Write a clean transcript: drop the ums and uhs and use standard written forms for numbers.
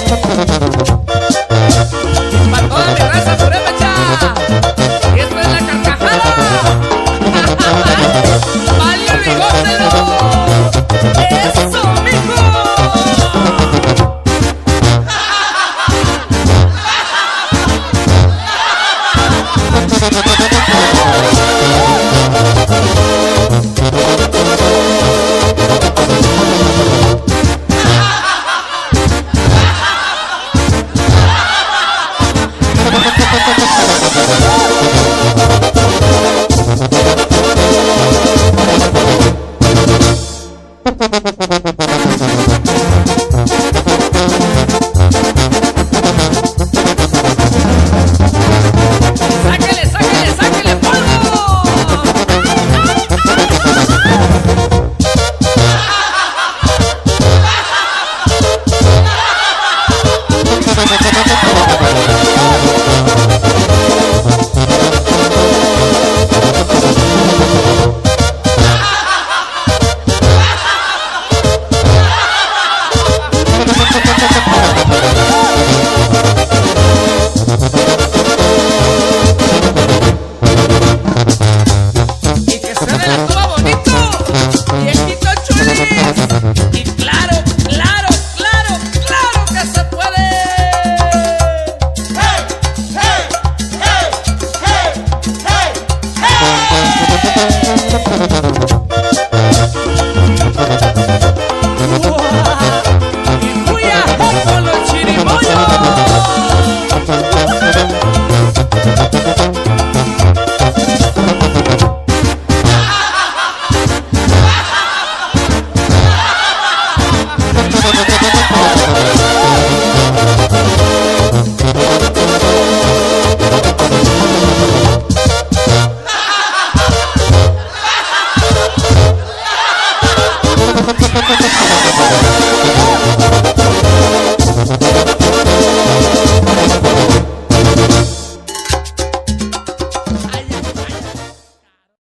Pa' toda mi raza surepecha. Y esto es la carcajada. ¡Valió y gócelo! ¡Eso, mijo! ¡Sáquele, sáquele, sáquele polvo! Y que suene la tuba bonito, viejito chulis. Y claro, claro, claro, claro que se puede. ¡Hey, hey, hey, hey, hey, hey! ¡Uah! Y ¡huya! ¡Con los chirimoyos! ¡Gracias!